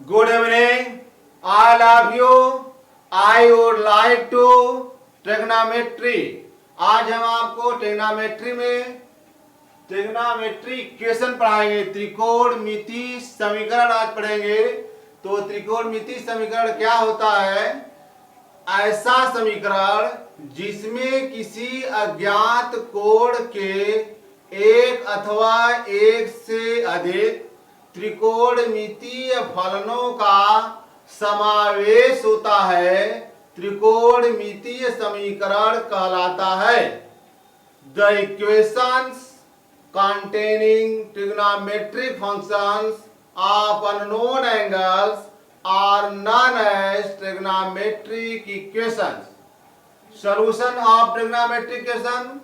Good evening, all of you. I would like to trigonometry. आज हम आपको trigonometry equation पढ़ाएंगे। त्रिकोणमिति समीकरण आज पढ़ेंगे। तो त्रिकोणमिति समीकरण क्या होता है? ऐसा समीकरण जिसमें किसी अज्ञात कोण के एक अथवा एक से अधिक त्रिकोणमितीय फलनों का समावेश होता है, त्रिकोणमितीय समीकरण कहलाता है। The equations containing trigonometric functions of unknown angles are known as trigonometric equations. Solution of trigonometric equation.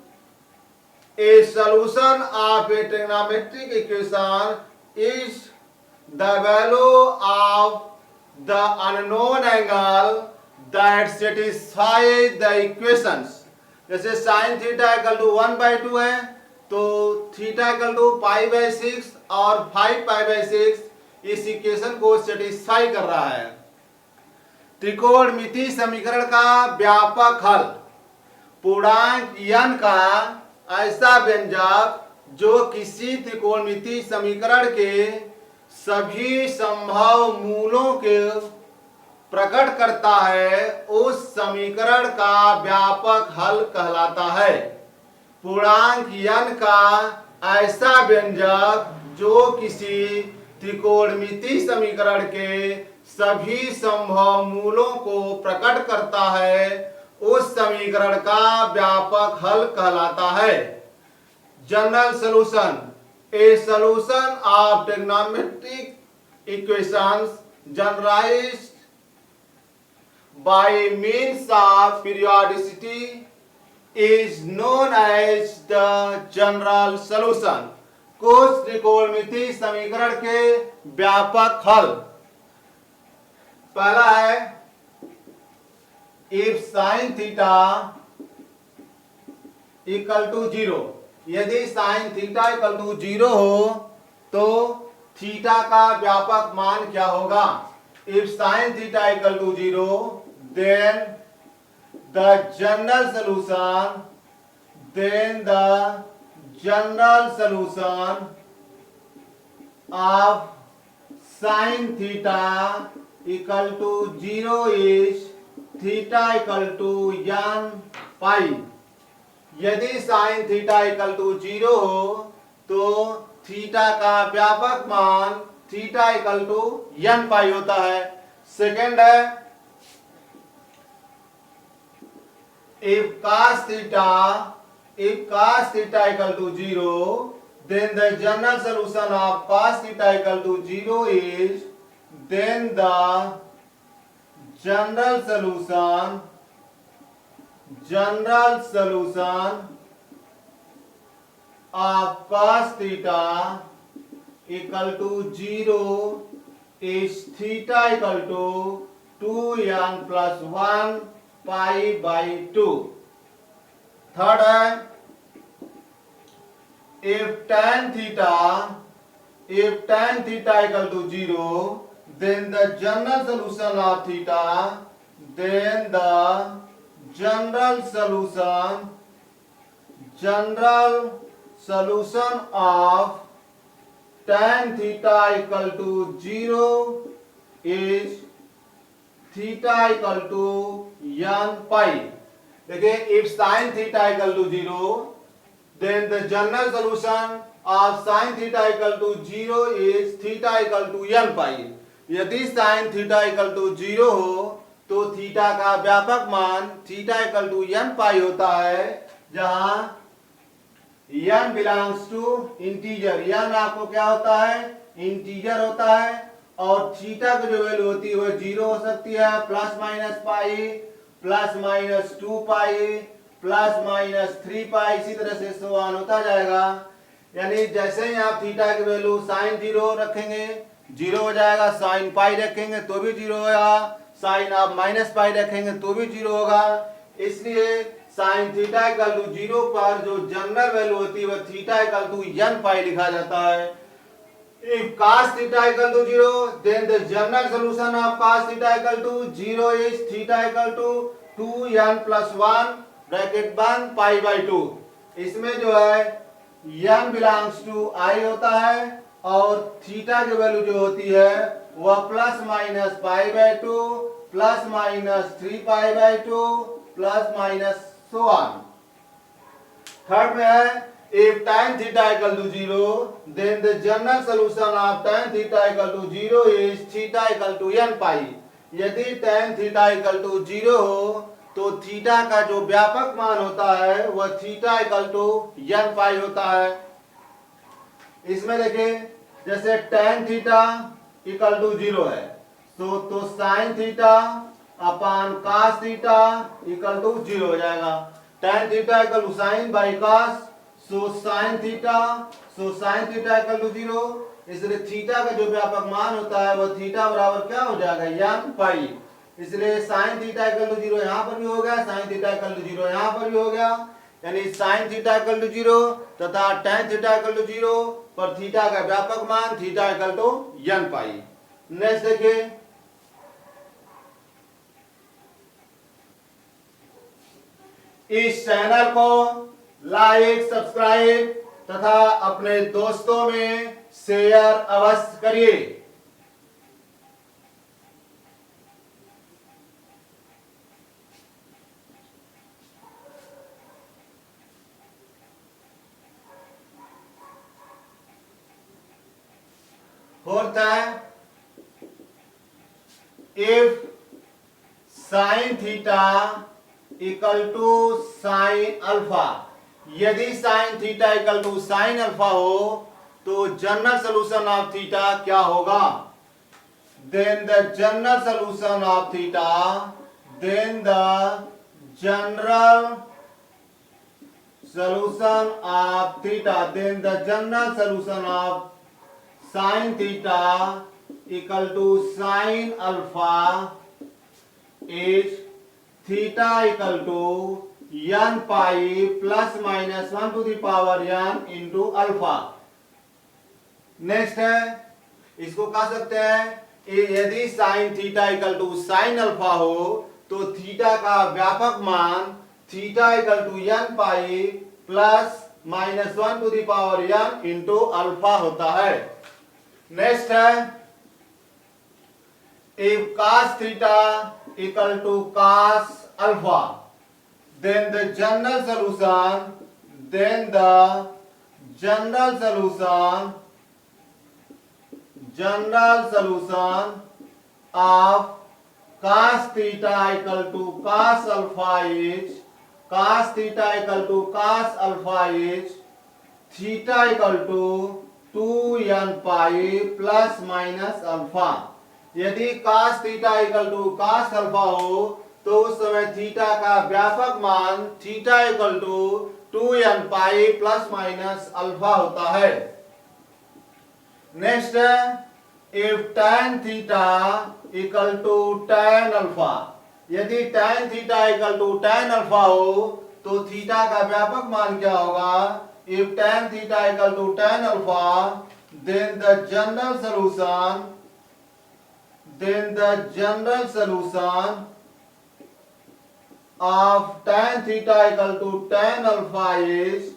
A solution of a trigonometric equation is the value of the unknown angle that satisfies the equations. जैसे sin theta equal to 1/2 है, तो theta equal to π/6 और 5π/6 इस equation को satisfy कर रहा है। त्रिकोणमिति समीकरण का व्यापक हल पूर्णांक n का ऐसा व्यंजक जो किसी त्रिकोणमिति समीकरण के सभी संभव मूलों के प्रकट करता है, उस समीकरण का व्यापक हल कहलाता है। पूर्णांक n का ऐसा व्यंजक जो किसी त्रिकोणमिति समीकरण के सभी संभव मूलों को प्रकट करता है, उस समीकरण का व्यापक हल कहलाता है। General solution. A solution of trigonometric equations generalized by means of periodicity is known as the general solution. कुछ त्रिकोणमिति समीकरण के व्यापक हल। पहला है if sin theta equal to 0, यदि sin थीटा इक्वल टू 0 हो तो थीटा का व्यापक मान क्या होगा? if sin theta equal to 0, then the general solution of sin theta equal to 0 is theta equal to n pi. यदि sin theta equal to 0 हो तो थीटा का व्यापक मान theta equal to n pi होता है। सेकेंड है if cos theta equal to 0, then the general solution of cos theta equal to 0 is, then the general solution of cos theta equal to 0 is theta equal to 2n plus 1 π/2। Third है if tan theta equal to 0, then the general solution of theta, then the general solution of tan theta equal to 0 is theta equal to n pi। देखिए if sin theta equal to 0, then the general solution of sin theta equal to 0 is theta equal to n pi। यदि sin theta equal to 0 हो तो theta का व्यापक मान theta equal to n pi होता है, जहां n belongs to integer. n आपको क्या होता है? इंटीजर होता है। और थीटा की जो वैल्यू होती है वो 0 हो सकती है, plus minus pi, plus minus 2 पाई, प्लस माइनस 3 पाई, इसी तरह से सो ऑन होता जाएगा। यानी जैसे ही आप थीटा की वैल्यू साइन 0 रखेंगे 0 हो जाएगा, साइन पाई रखेंगे तो भी 0 होगा, साइन आप माइनस पाई रखेंगे तो भी 0 होगा। इसलिए साइन थीटा इक्वल टू 0 पर जो जनरल वैल्यू होती है वह थीटा इक्वल टू n पाई लिखा जाता है। If cos theta equal to 0, then the general solution of cos theta equal to 0 is theta equal to 2n plus 1 bracket 1 pi by 2. इसमें जो है n belongs to I होता है और theta की वैल्यू जो होती है वह plus minus pi by 2 plus minus 3 pi by 2 plus minus so on. Third में है if tan theta equal to 0, then the general solution of tan theta equal to 0 is theta equal to n pi. यदि tan theta equal to 0 हो तो theta का जो व्यापक मान होता है वह theta equal to n pi होता है. इसमें देखिए जैसे tan theta equal to 0 है तो sin theta upon cos theta equal to 0 हो जाएगा. tan theta equal to sin by cos, so sin theta equal to 0. इसलिए थीटा का जो व्यापक मान होता है वह थीटा बराबर क्या हो जाएगा n पाई. इसलिए sin थीटा इक्वल टू 0 यहाँ पर भी हो गया, sin थीटा इक्वल टू 0 यहाँ पर भी हो गया, यानी sin थीटा इक्वल टू 0 तथा tan थीटा इक्वल टू 0 पर थीटा का व्यापक मान theta equal to n pi. Next देखिए इस चैनल को लाइक सब्सक्राइब तथा अपने दोस्तों में शेयर अवश्य करिए. फोर्थ है if sine theta equal to sine alpha. यदि sine theta equal to sine alpha हो तो जनरल सोल्यूशन ऑफ थीटा क्या होगा. Then the general solution of theta then the general solution of theta then the general solution of sine theta equal to sine alpha is theta equal to n pi plus minus 1 to the power n into alpha. Next है इसको कह सकते हैं यदि sine theta equal to sine alpha हो तो theta का व्यापक मान theta equal to n pi plus minus 1 to the power n into alpha होता है. नेक्स्ट है if cos theta equal to cos alpha, then the general solution of cos theta equal to cos alpha is theta equal to 2n pi plus minus alpha. यदि cos theta equal to cos alpha हो तो उस समय theta का व्यापक मान theta equal to 2n pi plus minus alpha होता है. Next if tan theta equal to tan alpha. यदि tan theta equal to tan alpha हो तो थीटा का व्यापक मान क्या होगा. if tan theta equal to tan alpha, then the general solution of tan theta equal to tan alpha is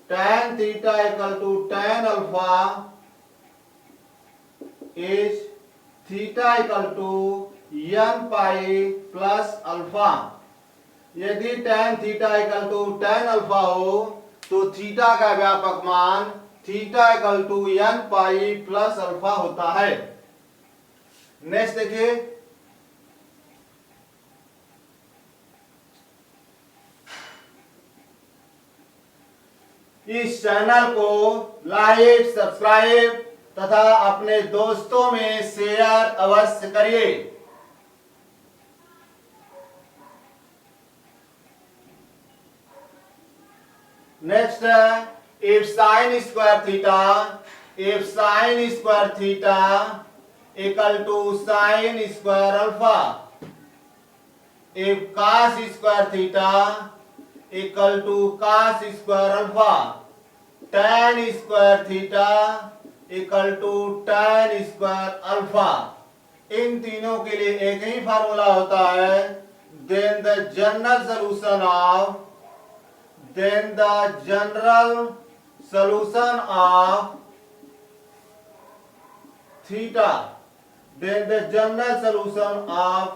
tan theta equal to tan alpha is theta equal to n pi plus alpha. यदि tan theta equal to tan alpha हो तो theta का व्यापक मान theta equal to n pi plus alpha होता है. Next देखिए इस चैनल को लाइक सब्सक्राइब तथा अपने दोस्तों में शेयर अवश्य करिए. Next if sin square theta equal to sin square alpha, if cos square theta equal to cos square alpha, tan square theta equal to tan square alpha. इन तीनों के लिए एक ही फार्मूला होता है। Then the general solution of theta, then the general solution of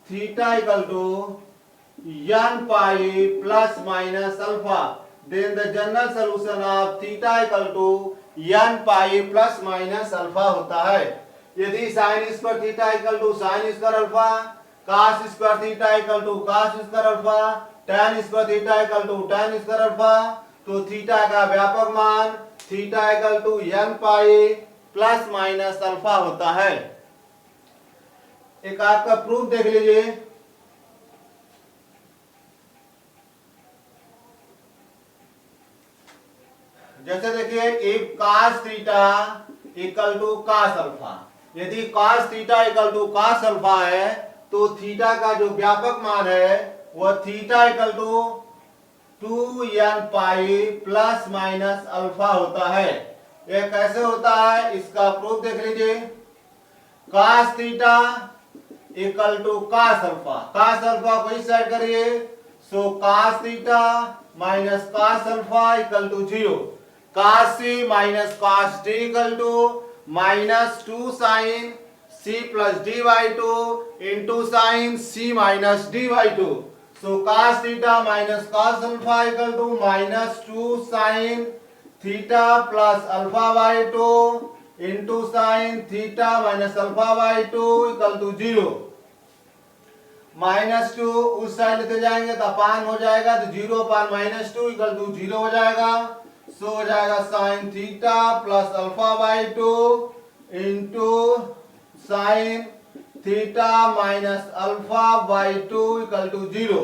theta equal to n pi plus minus alpha, then the general solution of theta equal to n pi plus minus alpha होता है। यदि sin square theta equal to sin square alpha, cos square theta equal to cos square alpha, tan square theta equal to tan square alpha, तो theta का व्यापक मान theta equal to n pi plus minus alpha होता है। एक आपका proof देख लीजिए। जैसे देखिए if cos theta equal to cos alpha, यदि cos theta equal to cos alpha है तो थीटा का जो व्यापक मान है वह theta equal to 2n pi plus minus alpha होता है। यह कैसे होता है इसका प्रूफ देख लीजिए। cos theta equal to cos alpha, cos alpha को इस साइड करिए, so cos theta minus cos alpha equal to 0। cos c minus cos d equal to minus 2 sin c plus d by 2 into sine c minus d by 2। So cos theta minus cos alpha equal to minus 2 sin theta plus alpha by 2 into sine theta minus alpha by 2 equal to 0। Minus 2 उस side लेते जाएंगे तो अपान हो जाएगा, तो 0 upon minus 2 equal to 0 हो जाएगा। So हो जाएगा sine theta plus alpha by 2 into sine theta minus alpha by 2 equal to 0।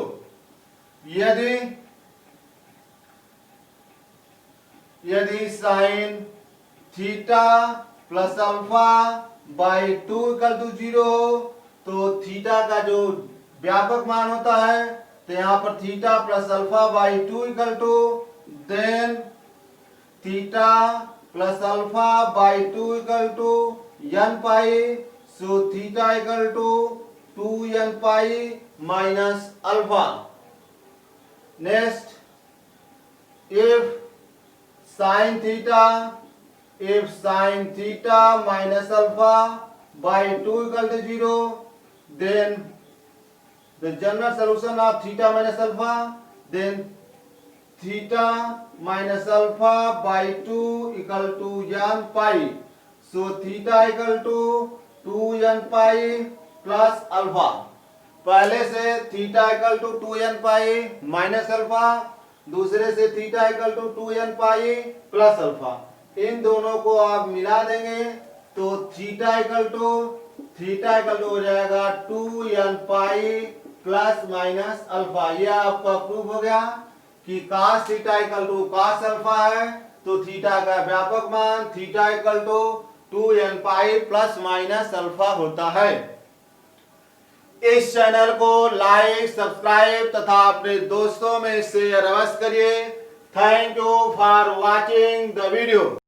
यदि sine theta plus alpha by 2 equal to 0 तो थीटा का जो व्यापक मान होता है तो यहां पर theta plus alpha by 2 equal to then theta plus alpha by 2 equal to n pi, so theta equal to 2n pi minus alpha. Next if sine theta minus alpha by 2 equal to 0, then the general solution of theta minus alpha, then theta minus alpha by 2 equal to n pi, so theta equal to 2n pi plus alpha. पहले से theta equal to 2n pi minus alpha, दूसरे से theta equal to 2n pi plus alpha. इन दोनों को आप मिला देंगे तो थीटा इक्वल टू हो जाएगा 2n pi plus minus alpha. यह आपका प्रूफ हो गया कि cos theta equal to cos alpha है तो थीटा का व्यापक मान theta equal to 2n pi plus minus alpha होता है। इस चैनल को लाइक, सब्सक्राइब तथा अपने दोस्तों में शेयर अवश्य करिए। Thank you for watching the video.